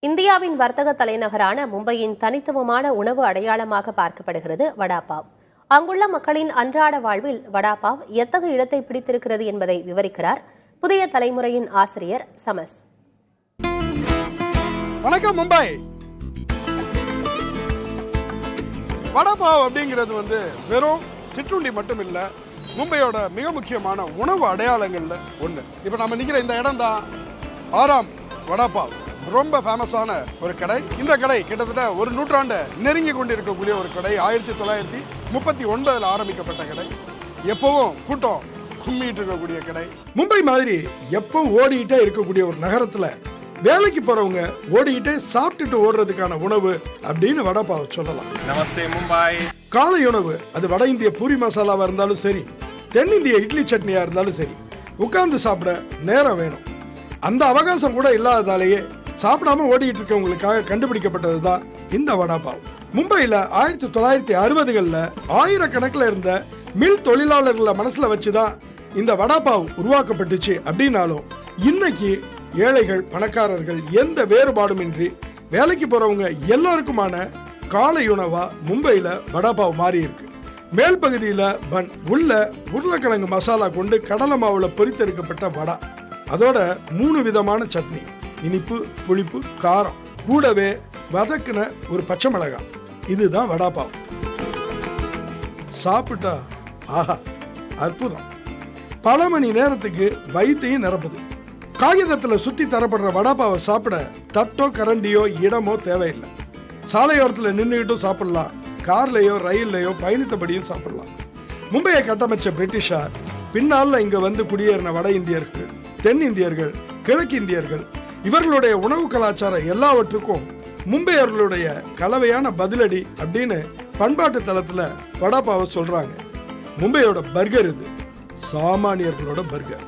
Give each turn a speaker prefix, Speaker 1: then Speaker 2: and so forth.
Speaker 1: இந்தியாவின் வர்த்தக தலைநகரான மும்பையின் தனித்துவமான உணவு அடையாளமாக பார்க்கப்படுகிறது வடாபாவ். அங்குள்ள மக்களின் அன்றாட வாழ்வில் வடாபாவ் எத்தகைய இடத்தை பிடித்திருக்கிறது என்பதை விவரிக்கிறார் புதிய தலைமுறையின் ஆசிரியர் சமஸ்.
Speaker 2: வணக்கம் மும்பை. வடாபாவ் அப்படிங்கிறது வெறும் சிற்றுண்டி மட்டும் இல்ல, மும்பையோட மிக முக்கியமான உணவு அடையாளங்கள்ல ஒண்ணு. இப்ப நம்ம நிக்கிற இந்த இடம் தான் ஆராம் வடாபாவ். ரொம்ப ஃபேமஸான ஒரு கடை. இந்த கடை கிட்டத்தட்ட ஒரு நூற்றாண்டு நெருங்கி கொண்டிருக்கக்கூடிய ஒரு கடை. 1939 ஆரம்பிக்கப்பட்ட கடை. எப்பவும் கூட்டம் கும்மிட்டு இருக்கக்கூடிய கடை. மும்பை மாதிரி எப்பவும் ஓடிக்கிட்டே இருக்கக்கூடிய ஒரு நகரத்துல வேலைக்கு போறவங்க ஓடிக்கிட்டே சாப்பிட்டுட்டு ஓடுறதுக்கான உணவு அப்படின்னு வடாபாவ் சொல்லலாம்.
Speaker 3: நமஸ்தே மும்பை.
Speaker 2: காலை உணவு அது வட இந்திய பூரி மசாலாவா இருந்தாலும் சரி, தென்னிந்திய இட்லி சட்னியா இருந்தாலும் சரி, உட்கார்ந்து சாப்பிட நேரம் வேணும். அந்த அவகாசம் கூட இல்லாததாலேயே சாப்பிடாம ஓடிட்டு இருக்கவங்களுக்காக கண்டுபிடிக்கப்பட்டதுதான் இந்த வடாபாவ். மும்பையில 1960களில் ஆயிரக்கணக்கில் இருந்த மில் தொழிலாளர்களை மனசுல வச்சுதான் இந்த வடாபாவ் உருவாக்கப்பட்டுச்சு. அப்படின்னாலும் இன்னைக்கு ஏழைகள் பணக்காரர்கள் எந்த வேறுபாடும் இன்றி வேலைக்கு போறவங்க எல்லாருக்குமான காலை உணவா மும்பையில வடாபாவ் மாறி இருக்கு. மேல் பகுதியில பன், உள்ள உருளைக்கிழங்கு மசாலா கொண்டு கடலை மாவுல பொரித்தெடுக்கப்பட்ட வடா, அதோட 3 விதமான சட்னி, இனிப்பு, புளிப்பு, காரம், கூடவே வதக்குன ஒரு பச்சை மிளகாய். இதுதான் வடாபாவ். சாப்பிட்டா ஆஹா அற்புதம். பல மணி நேரத்துக்கு வயிற்றையும் நிரப்புது. காகிதத்துல சுத்தி தரப்படுற வடாபாவை சாப்பிட தட்டோ கரண்டியோ இடமோ தேவையில்லை. சாலையோரத்துல நின்றுகிட்டும் சாப்பிடலாம், கார்லயோ ரயில்லையோ பயணித்தபடியும் சாப்பிடலாம். மும்பையை கட்டமைச்ச பிரிட்டிஷார் பின்னால இங்க குடியேறின வட இந்தியர்கள், தென்னிந்தியர்கள், கிழக்கு இந்தியர்கள், இவர்களுடைய உணவு கலாச்சாரம் எல்லாவற்றுக்கும் மும்பையர்களுடைய கலவையான பதிலடி அப்படின்னு பண்பாட்டு தளத்துல வடாபாவை சொல்றாங்க. மும்பையோட பர்கர் இது சாமானியர்களோட பர்கர்.